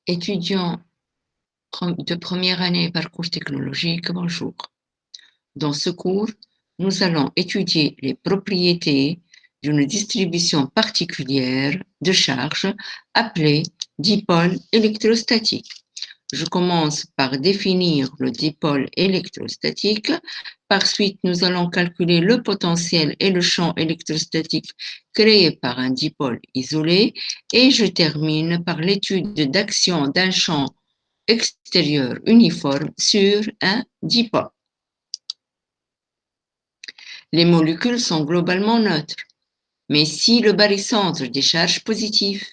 Étudiants de première année parcours technologique, bonjour. Dans ce cours, nous allons étudier les propriétés d'une distribution particulière de charge appelée dipôle électrostatique. Je commence par définir le dipôle électrostatique. Par suite, nous allons calculer le potentiel et le champ électrostatique créés par un dipôle isolé. Et je termine par l'étude d'action d'un champ extérieur uniforme sur un dipôle. Les molécules sont globalement neutres, mais si le barycentre des charges positives,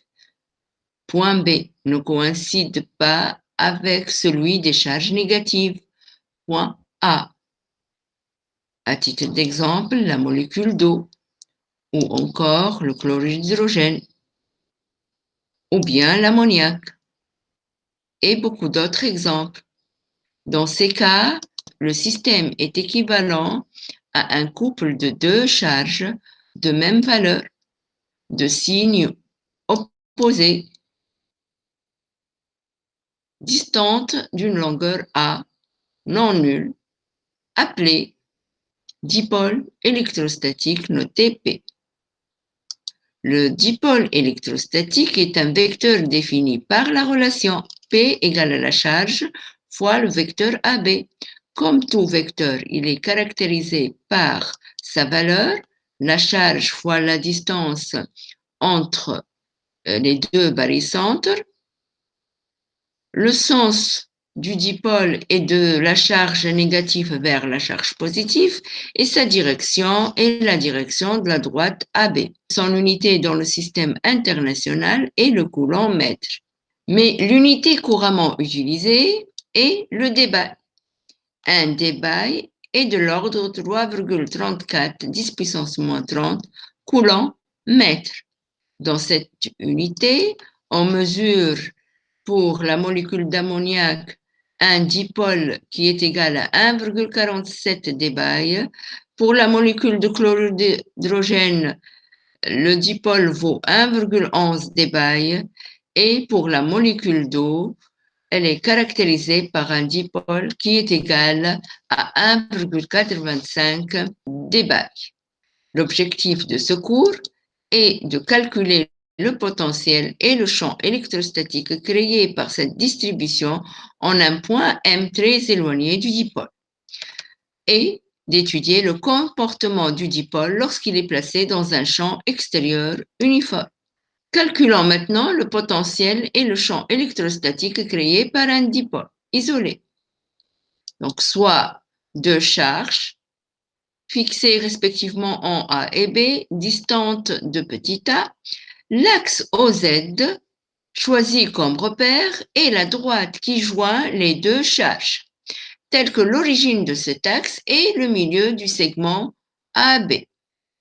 point B, ne coïncide pas avec celui des charges négatives, point A. À titre d'exemple, la molécule d'eau, ou encore le chlorure d'hydrogène, ou bien l'ammoniac, et beaucoup d'autres exemples. Dans ces cas, le système est équivalent à un couple de deux charges de même valeur, de signes opposés, distantes d'une longueur A, non nulle, appelée dipôle électrostatique noté P. Le dipôle électrostatique est un vecteur défini par la relation P égale à la charge fois le vecteur AB. Comme tout vecteur, il est caractérisé par sa valeur, la charge fois la distance entre les deux barycentres. Le sens du dipôle est de la charge négative vers la charge positive et sa direction est la direction de la droite AB. Son unité dans le système international est le coulomb-mètre. Mais l'unité couramment utilisée est le débaye. Un débaye est de l'ordre de 3,34 10 puissance moins 30 coulomb-mètre. Dans cette unité, on mesure pour la molécule d'ammoniac un dipôle qui est égal à 1,47 débaye. Pour la molécule de chlorure d'hydrogène, le dipôle vaut 1,11 débaye. Et pour la molécule d'eau, elle est caractérisée par un dipôle qui est égal à 1,85 débaye. L'objectif de ce cours est de calculer le potentiel et le champ électrostatique créé par cette distribution en un point M très éloigné du dipôle et d'étudier le comportement du dipôle lorsqu'il est placé dans un champ extérieur uniforme. Calculons maintenant le potentiel et le champ électrostatique créé par un dipôle isolé. Donc, soit deux charges fixées respectivement en A et B, distantes de petit a. L'axe OZ, choisi comme repère, est la droite qui joint les deux charges, telle que l'origine de cet axe est le milieu du segment AB.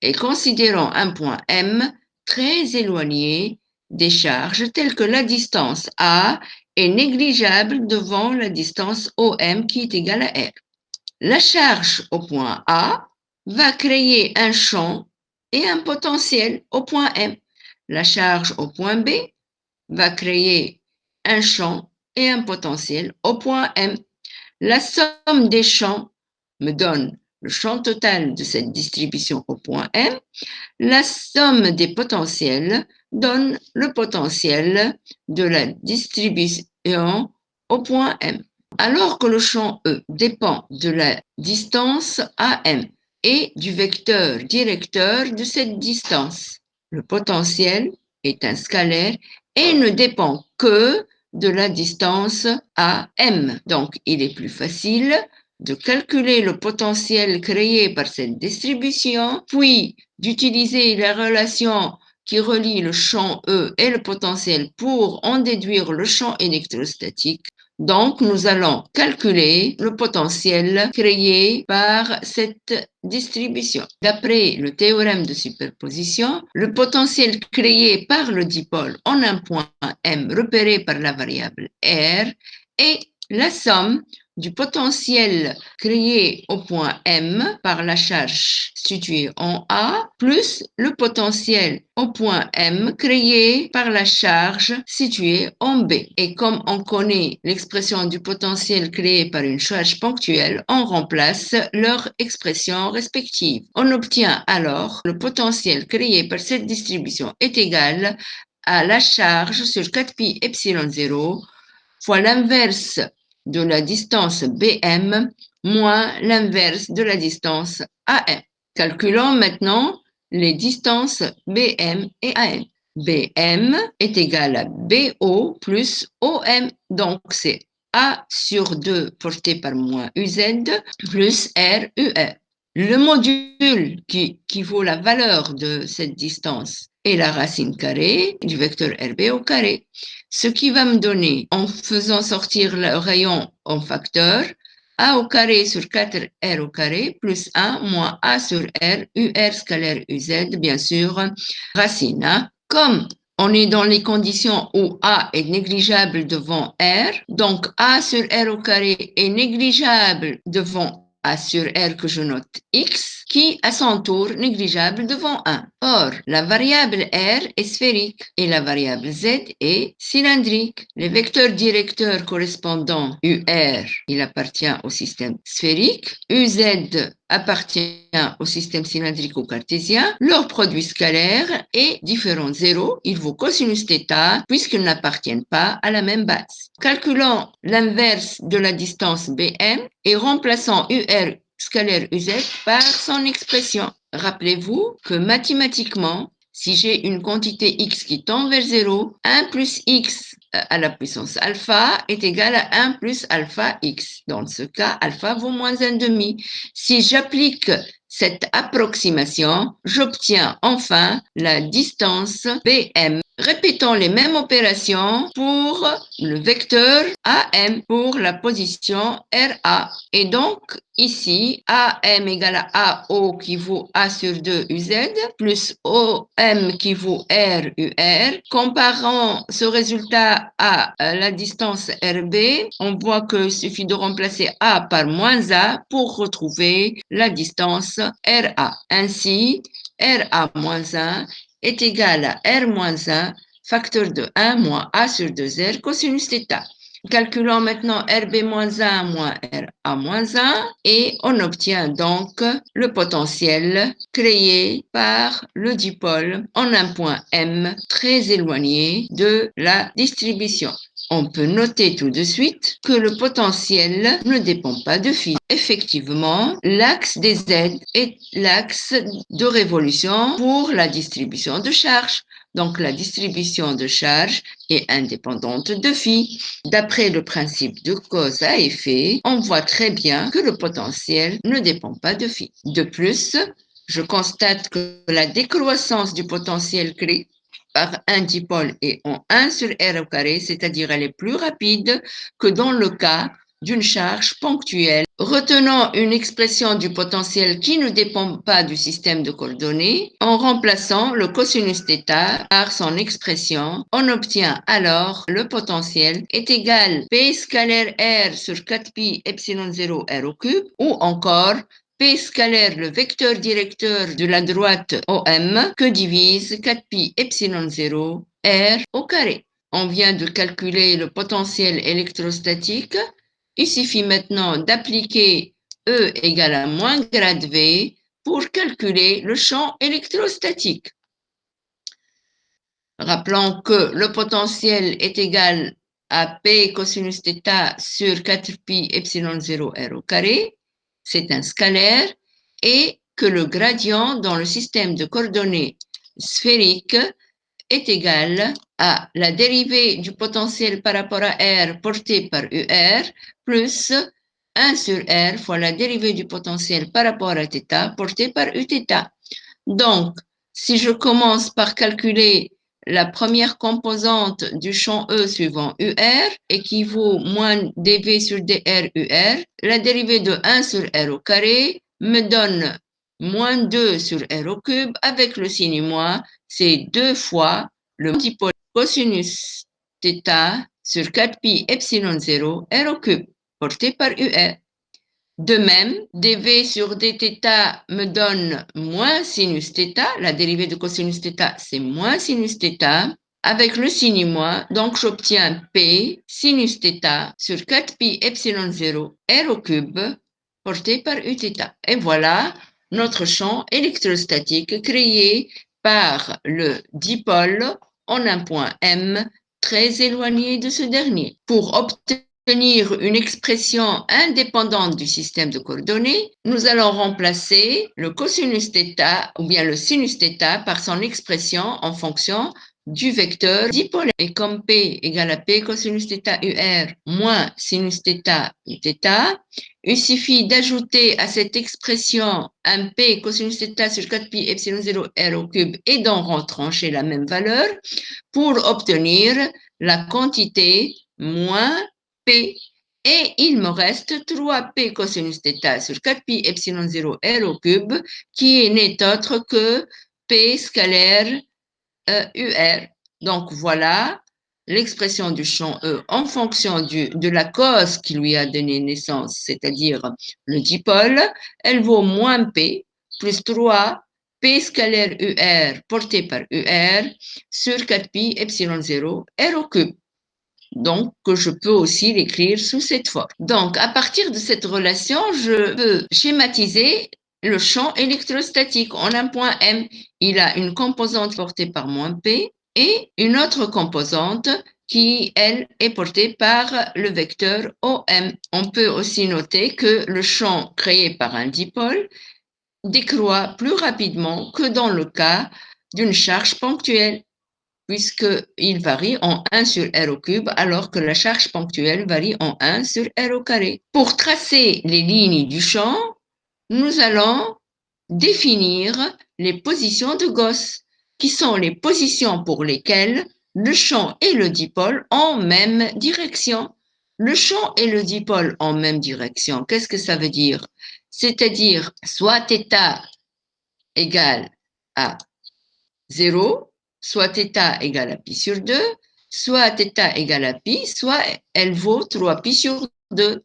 Et considérons un point M très éloigné des charges, telle que la distance A est négligeable devant la distance OM qui est égale à R. La charge au point A va créer un champ et un potentiel au point M. La charge au point B va créer un champ et un potentiel au point M. La somme des champs me donne le champ total de cette distribution au point M. La somme des potentiels donne le potentiel de la distribution au point M. Alors que le champ E dépend de la distance AM et du vecteur directeur de cette distance, le potentiel est un scalaire et ne dépend que de la distance AM. Donc, il est plus facile de calculer le potentiel créé par cette distribution, puis d'utiliser la relation qui relie le champ E et le potentiel pour en déduire le champ électrostatique. Donc, nous allons calculer le potentiel créé par cette distribution. D'après le théorème de superposition, le potentiel créé par le dipôle en un point M repéré par la variable R est la somme du potentiel créé au point M par la charge située en A plus le potentiel au point M créé par la charge située en B. Et comme on connaît l'expression du potentiel créé par une charge ponctuelle, on remplace leur expression respective. On obtient alors le potentiel créé par cette distribution est égal à la charge sur 4pi epsilon 0 fois l'inverse de la distance BM moins l'inverse de la distance AM. Calculons maintenant les distances BM et AM. BM est égal à BO plus OM, donc c'est A sur 2 porté par moins UZ plus RUR. Le module qui vaut la valeur de cette distance est la racine carrée du vecteur RB au carré. Ce qui va me donner, en faisant sortir le rayon en facteur, A au carré sur 4R au carré plus 1 moins A sur R, UR scalaire UZ, bien sûr, racine. Comme on est dans les conditions où A est négligeable devant R, donc A sur R au carré est négligeable devant A sur R que je note X, qui à son tour négligeable devant 1. Or, la variable R est sphérique et la variable Z est cylindrique. Les vecteurs directeurs correspondant UR, il appartient au système sphérique, UZ appartient au système cylindrique ou cartésien, leur produit scalaire est différent de 0, il vaut cosinus θ puisqu'ils n'appartiennent pas à la même base. Calculons l'inverse de la distance BM et remplaçons UR scalaire UZ par son expression. Rappelez-vous que mathématiquement, si j'ai une quantité x qui tend vers 0, 1 plus x à la puissance alpha est égal à 1 plus alpha x. Dans ce cas, alpha vaut moins 1,5. Si j'applique cette approximation, j'obtiens enfin la distance BM. Répétons les mêmes opérations pour le vecteur AM pour la position RA. Et donc, ici, AM égale à AO qui vaut A sur 2 UZ plus OM qui vaut R UR. Comparant ce résultat à la distance RB, on voit qu'il suffit de remplacer A par moins A pour retrouver la distance RA. Ainsi, RA moins 1 est égal à R moins 1, facteur de 1 moins A sur 2R cosinus θ. Calculons maintenant RB moins 1 moins RA moins 1 et on obtient donc le potentiel créé par le dipôle en un point M très éloigné de la distribution. On peut noter tout de suite que le potentiel ne dépend pas de phi. Effectivement, l'axe des Z est l'axe de révolution pour la distribution de charge. Donc, la distribution de charge est indépendante de phi. D'après le principe de cause à effet, on voit très bien que le potentiel ne dépend pas de phi. De plus, je constate que la décroissance du potentiel créé par un dipôle est en 1 sur R au carré, c'est-à-dire elle est plus rapide que dans le cas d'une charge ponctuelle. Retenons une expression du potentiel qui ne dépend pas du système de coordonnées. En remplaçant le cosinus θ par son expression, on obtient alors le potentiel est égal P scalaire R sur 4pi epsilon 0 R au cube ou encore P scalaire le vecteur directeur de la droite OM que divise 4pi epsilon 0 R au carré. On vient de calculer le potentiel électrostatique. Il suffit maintenant d'appliquer E égale à moins grade V pour calculer le champ électrostatique. Rappelons que le potentiel est égal à P cosinus θ sur 4pi epsilon 0 R au carré. C'est un scalaire et que le gradient dans le système de coordonnées sphérique est égal à la dérivée du potentiel par rapport à R porté par UR plus 1 sur R fois la dérivée du potentiel par rapport à θ porté par Uθ. Donc, si je commence par calculer la première composante du champ E suivant UR équivaut moins dV sur dr UR, la dérivée de 1 sur R au carré me donne moins 2 sur R au cube avec le signe moins, c'est 2 fois le dipôle cosinus θ sur 4pi epsilon 0 r au cube, porté par UR. De même, dv sur dθ me donne moins sinus θ. La dérivée de cosinus θ, c'est moins sinus θ. Avec le signe moins, donc j'obtiens P sinus θ sur 4pi epsilon 0 r au cube porté par Uθ. Et voilà notre champ électrostatique créé par le dipôle en un point M très éloigné de ce dernier. Pour obtenir une expression indépendante du système de coordonnées, nous allons remplacer le cosinus θ ou bien le sinus θ par son expression en fonction du vecteur dipolaire. Et comme P égale à P cosinus θ UR moins sinus θ Uθ, il suffit d'ajouter à cette expression un P cosinus θ sur 4pi epsilon 0 r au cube et d'en retrancher la même valeur pour obtenir la quantité moins P. Et il me reste 3P cosinus θ sur 4pi epsilon 0 r au cube qui n'est autre que P scalaire UR. Donc voilà l'expression du champ E en fonction de la cause qui lui a donné naissance, c'est-à-dire le dipôle. Elle vaut moins P plus 3 P scalaire UR porté par UR sur 4pi epsilon 0 r au cube. Donc, je peux aussi l'écrire sous cette forme. Donc, à partir de cette relation, je peux schématiser le champ électrostatique en un point M. Il a une composante portée par moins P et une autre composante qui, elle, est portée par le vecteur OM. On peut aussi noter que le champ créé par un dipôle décroît plus rapidement que dans le cas d'une charge ponctuelle, puisqu'il varie en 1 sur r au cube, alors que la charge ponctuelle varie en 1 sur r au carré. Pour tracer les lignes du champ, nous allons définir les positions de Gauss, qui sont les positions pour lesquelles le champ et le dipôle en même direction. Le champ et le dipôle en même direction, qu'est-ce que ça veut dire? C'est-à-dire soit θ égale à 0, soit θ égale à pi sur 2, soit θ égale à pi, soit elle vaut 3pi sur 2.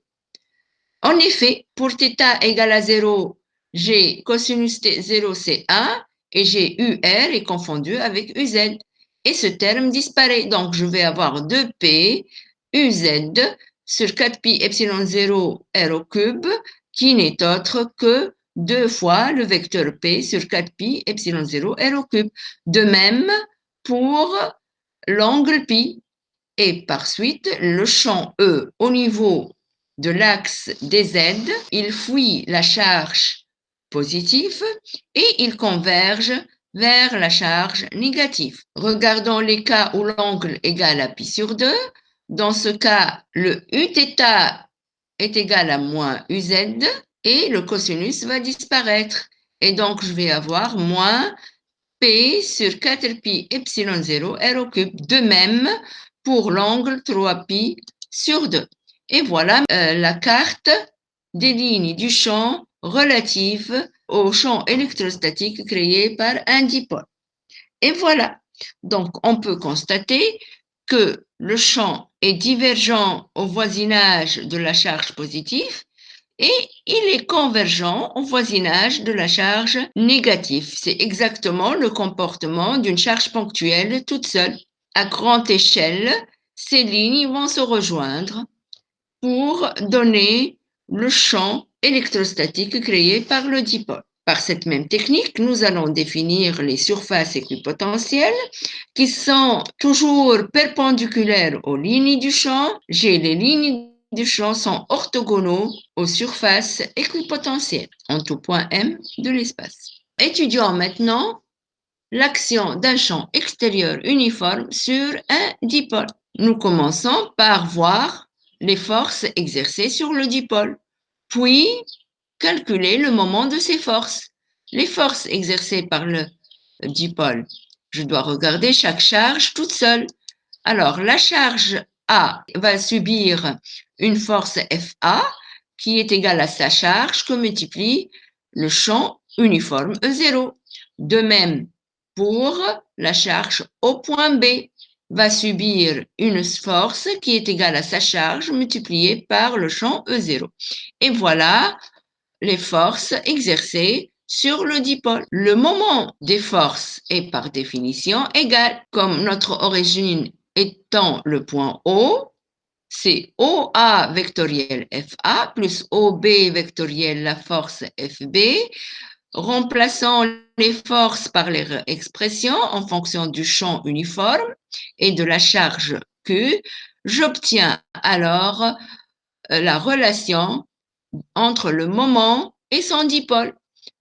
En effet, pour θ égale à 0, j'ai cosinus 0, c'est 1, et j'ai UR est confondu avec UZ. Et ce terme disparaît. Donc, je vais avoir 2P UZ sur 4pi epsilon 0 r au cube, qui n'est autre que 2 fois le vecteur P sur 4pi epsilon 0 r au cube. De même pour l'angle pi. Et par suite, le champ E au niveau de l'axe des Z, il fuit la charge positive et il converge vers la charge négative. Regardons les cas où l'angle égale à pi sur 2. Dans ce cas, le Uθ est égal à moins UZ et le cosinus va disparaître. Et donc, je vais avoir moins P sur 4pi epsilon 0 r au cube. De même pour l'angle 3pi sur 2. Et voilà la carte des lignes du champ relative au champ électrostatique créé par un dipôle. Et voilà. Donc, on peut constater que le champ est divergent au voisinage de la charge positive et il est convergent au voisinage de la charge négative. C'est exactement le comportement d'une charge ponctuelle toute seule. À grande échelle, ces lignes vont se rejoindre pour donner le champ électrostatique créé par le dipôle. Par cette même technique, nous allons définir les surfaces équipotentielles qui sont toujours perpendiculaires aux lignes du champ. Les lignes du champ sont orthogonaux aux surfaces équipotentielles en tout point M de l'espace. Étudions maintenant l'action d'un champ extérieur uniforme sur un dipôle. Nous commençons par voir les forces exercées sur le dipôle, puis calculer le moment de ces forces. Les forces exercées par le dipôle, je dois regarder chaque charge toute seule. Alors, la charge A va subir une force FA qui est égale à sa charge que multiplie le champ uniforme E0. De même, pour la charge au point B, va subir une force qui est égale à sa charge multipliée par le champ E0. Et voilà les forces exercées sur le dipôle. Le moment des forces est par définition égal. Comme notre origine étant le point O, c'est OA vectoriel FA plus OB vectoriel la force FB. Remplaçant les forces par leur expression en fonction du champ uniforme et de la charge Q, j'obtiens alors la relation entre le moment et son dipôle.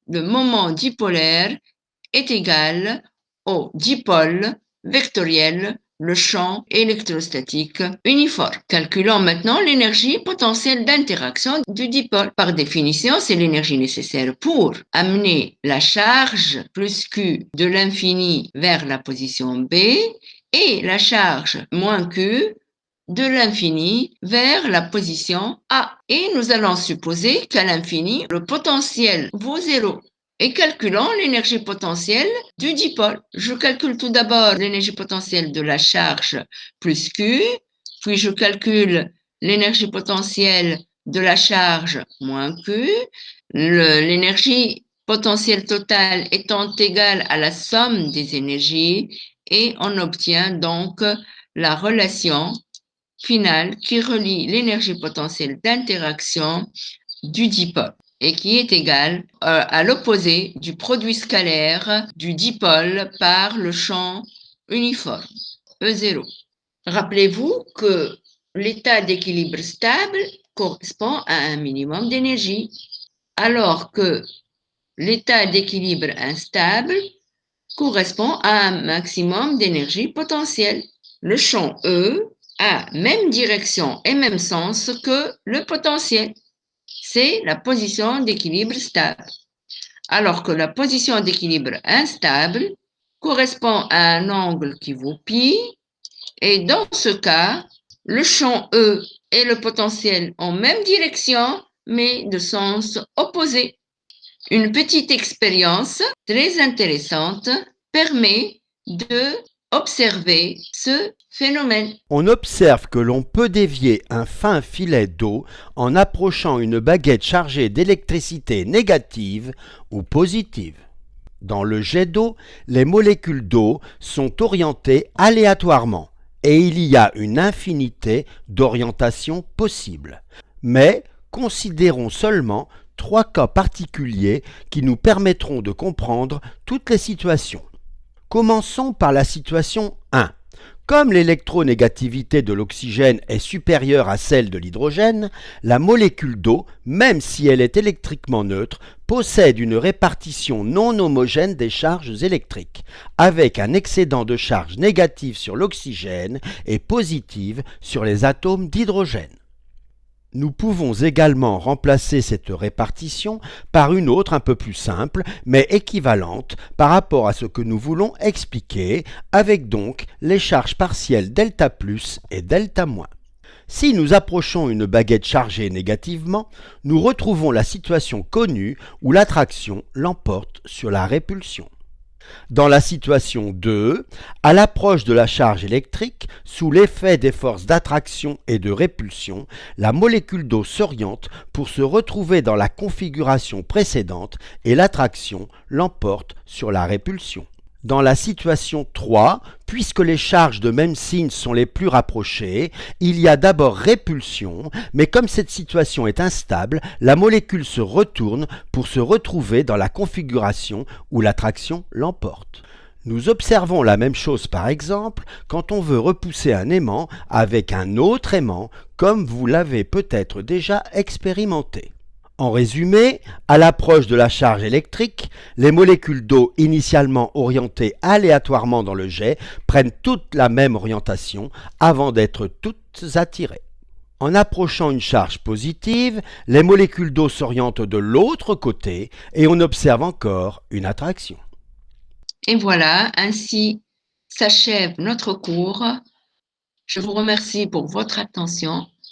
Le moment dipolaire est égal au dipôle vectoriel, le champ électrostatique uniforme. Calculons maintenant l'énergie potentielle d'interaction du dipôle. Par définition, c'est l'énergie nécessaire pour amener la charge plus Q de l'infini vers la position B et la charge moins Q de l'infini vers la position A. Et nous allons supposer qu'à l'infini, le potentiel vaut 0. Et calculons l'énergie potentielle du dipôle. Je calcule tout d'abord l'énergie potentielle de la charge plus Q, puis je calcule l'énergie potentielle de la charge moins Q, l'énergie potentielle totale étant égale à la somme des énergies, et on obtient donc la relation finale qui relie l'énergie potentielle d'interaction du dipôle et qui est égale à l'opposé du produit scalaire du dipôle par le champ uniforme, E0. Rappelez-vous que l'état d'équilibre stable correspond à un minimum d'énergie, alors que l'état d'équilibre instable correspond à un maximum d'énergie potentielle. Le champ E a même direction et même sens que le potentiel. C'est la position d'équilibre stable. Alors que la position d'équilibre instable correspond à un angle qui vaut pi, et dans ce cas, le champ E et le potentiel ont même direction, mais de sens opposé. Une petite expérience très intéressante permet de observer ce phénomène. On observe que l'on peut dévier un fin filet d'eau en approchant une baguette chargée d'électricité négative ou positive. Dans le jet d'eau, les molécules d'eau sont orientées aléatoirement et il y a une infinité d'orientations possibles. Mais considérons seulement 3 cas particuliers qui nous permettront de comprendre toutes les situations. Commençons par la situation 1. Comme l'électronégativité de l'oxygène est supérieure à celle de l'hydrogène, la molécule d'eau, même si elle est électriquement neutre, possède une répartition non homogène des charges électriques, avec un excédent de charge négative sur l'oxygène et positive sur les atomes d'hydrogène. Nous pouvons également remplacer cette répartition par une autre un peu plus simple, mais équivalente par rapport à ce que nous voulons expliquer, avec donc les charges partielles delta plus et delta moins. Si nous approchons une baguette chargée négativement, nous retrouvons la situation connue où l'attraction l'emporte sur la répulsion. Dans la situation 2, à l'approche de la charge électrique, sous l'effet des forces d'attraction et de répulsion, la molécule d'eau s'oriente pour se retrouver dans la configuration précédente et l'attraction l'emporte sur la répulsion. Dans la situation 3, puisque les charges de même signe sont les plus rapprochées, il y a d'abord répulsion, mais comme cette situation est instable, la molécule se retourne pour se retrouver dans la configuration où l'attraction l'emporte. Nous observons la même chose par exemple quand on veut repousser un aimant avec un autre aimant, comme vous l'avez peut-être déjà expérimenté. En résumé, à l'approche de la charge électrique, les molécules d'eau initialement orientées aléatoirement dans le jet prennent toutes la même orientation avant d'être toutes attirées. En approchant une charge positive, les molécules d'eau s'orientent de l'autre côté et on observe encore une attraction. Et voilà, ainsi s'achève notre cours. Je vous remercie pour votre attention.